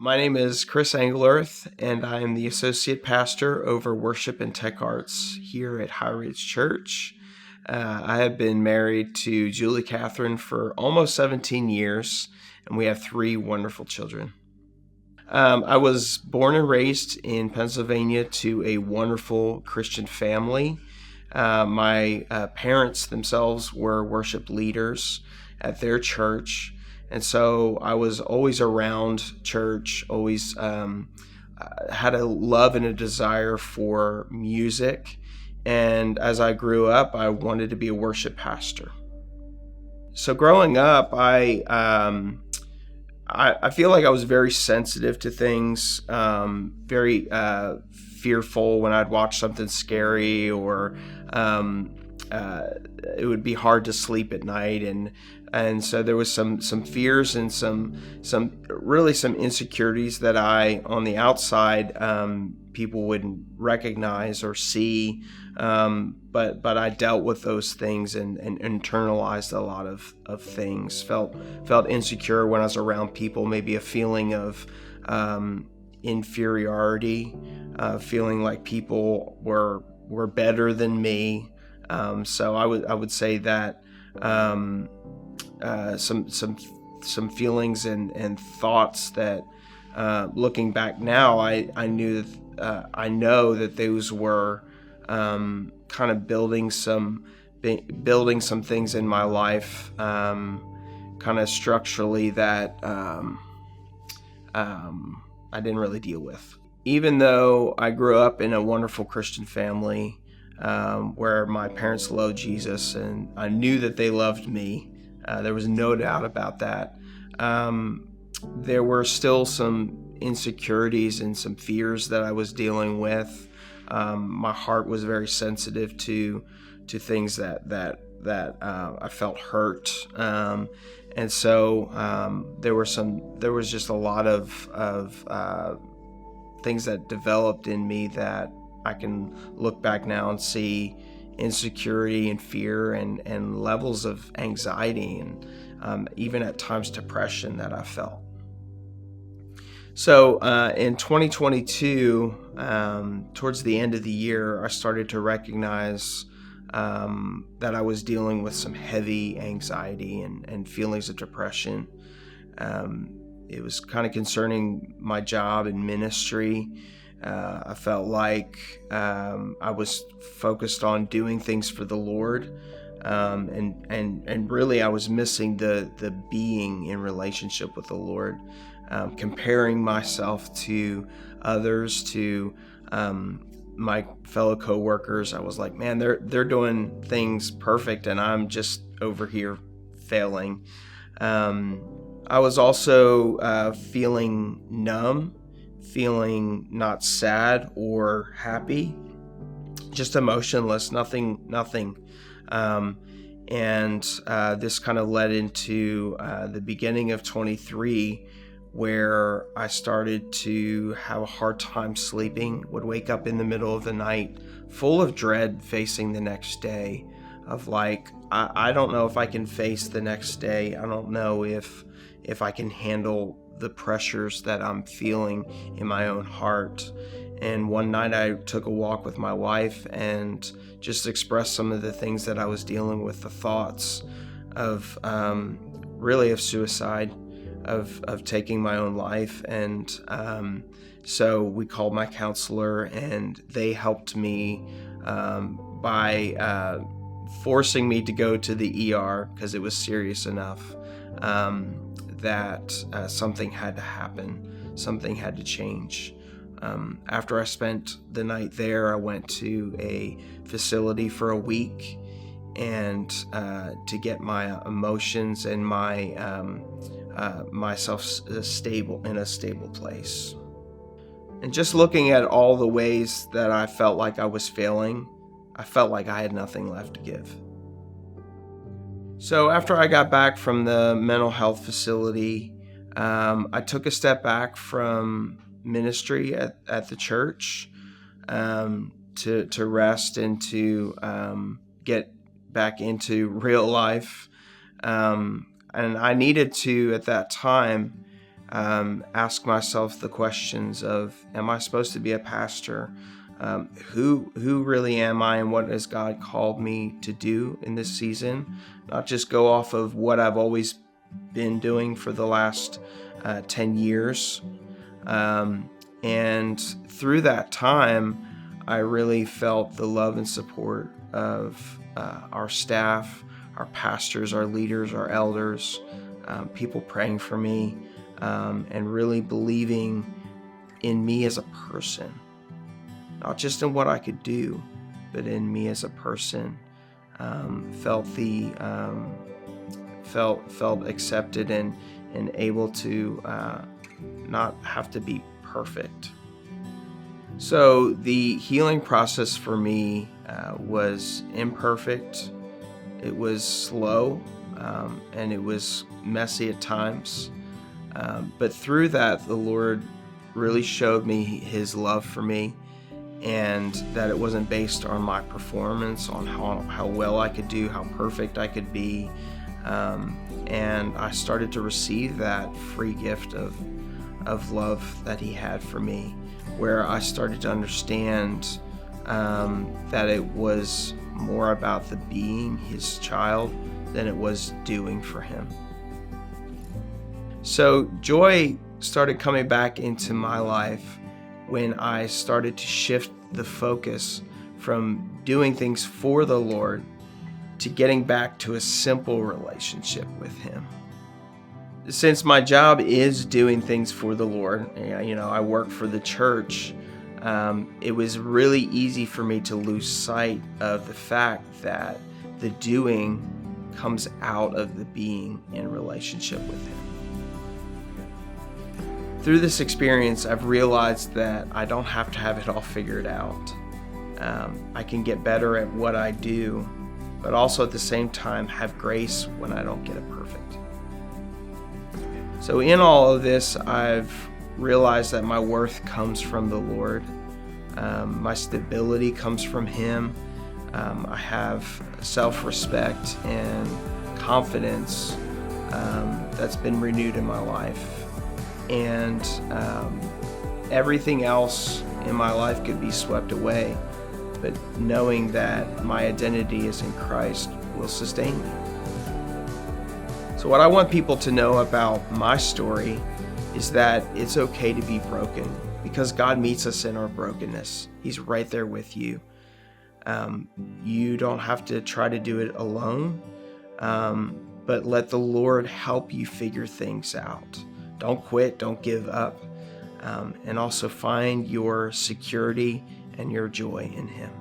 My name is Chris Anglerth, and I am the Associate Pastor over Worship and Tech Arts here at HighRidge Church. I have been married to Julie Catherine for almost 17 years, and we have 3 wonderful children. I was born and raised in Pennsylvania to a wonderful Christian family. My parents themselves were worship leaders at their church. And so I was always around church, always had a love and a desire for music. And as I grew up, I wanted to be a worship pastor. So growing up, I feel like I was very sensitive to things, very fearful when I'd watch something scary, or it would be hard to sleep at night, and so there was some fears and some insecurities that on the outside, people wouldn't recognize or see, but I dealt with those things and internalized a lot of things. Felt insecure when I was around people, maybe a feeling of inferiority, feeling like people were better than me. So I would say that some feelings and thoughts that, looking back now, I know that those were kind of building some things in my life, kind of structurally, that I didn't really deal with. Even though I grew up in a wonderful Christian family, where my parents loved Jesus and I knew that they loved me, there was no doubt about that. There were still some insecurities and some fears that I was dealing with. My heart was very sensitive to things that I felt hurt, and so there was just a lot of things that developed in me that I can look back now and see insecurity and fear and levels of anxiety and even at times depression that I felt. So in 2022, towards the end of the year, I started to recognize that I was dealing with some heavy anxiety and feelings of depression. It was kind of concerning my job and ministry. I felt like I was focused on doing things for the Lord, and really I was missing the being in relationship with the Lord, comparing myself to others, to my fellow coworkers. I was like, man, they're doing things perfect, and I'm just over here failing. I was also feeling numb, feeling not sad or happy, just emotionless, nothing. And this kind of led into the beginning of 23, where I started to have a hard time sleeping, would wake up in the middle of the night full of dread facing the next day, of like, I don't know if I can face the next day. I don't know if I can handle the pressures that I'm feeling in my own heart. And one night I took a walk with my wife and just expressed some of the things that I was dealing with, the thoughts of really of suicide, of taking my own life. And so we called my counselor, and they helped me by forcing me to go to the ER, because it was serious enough that something had to happen, something had to change. After I spent the night there, I went to a facility for a week, and to get my emotions and myself stable, in a stable place. And just looking at all the ways that I felt like I was failing, I felt like I had nothing left to give. So after I got back from the mental health facility, I took a step back from ministry at the church, to rest and to get back into real life. And I needed to, at that time, ask myself the questions of, am I supposed to be a pastor? Who really am I, and what has God called me to do in this season? Not just go off of what I've always been doing for the last 10 years. And through that time, I really felt the love and support of our staff, our pastors, our leaders, our elders, people praying for me, and really believing in me as a person. Not just in what I could do, but in me as a person. Felt accepted and able to not have to be perfect. So the healing process for me was imperfect. It was slow, and it was messy at times. But through that, the Lord really showed me His love for me, and that it wasn't based on my performance, on how well I could do, how perfect I could be. And I started to receive that free gift of love that He had for me, where I started to understand that it was more about the being His child than it was doing for Him. So joy started coming back into my life when I started to shift the focus from doing things for the Lord to getting back to a simple relationship with Him. Since my job is doing things for the Lord, I work for the church, it was really easy for me to lose sight of the fact that the doing comes out of the being in relationship with Him. Through this experience, I've realized that I don't have to have it all figured out. I can get better at what I do, but also at the same time have grace when I don't get it perfect. So in all of this, I've realized that my worth comes from the Lord. My stability comes from Him. I have self-respect and confidence that's been renewed in my life. And everything else in my life could be swept away, but knowing that my identity is in Christ will sustain me. So what I want people to know about my story is that it's okay to be broken, because God meets us in our brokenness. He's right there with you. You don't have to try to do it alone, but let the Lord help you figure things out. Don't quit, don't give up, and also find your security and your joy in Him.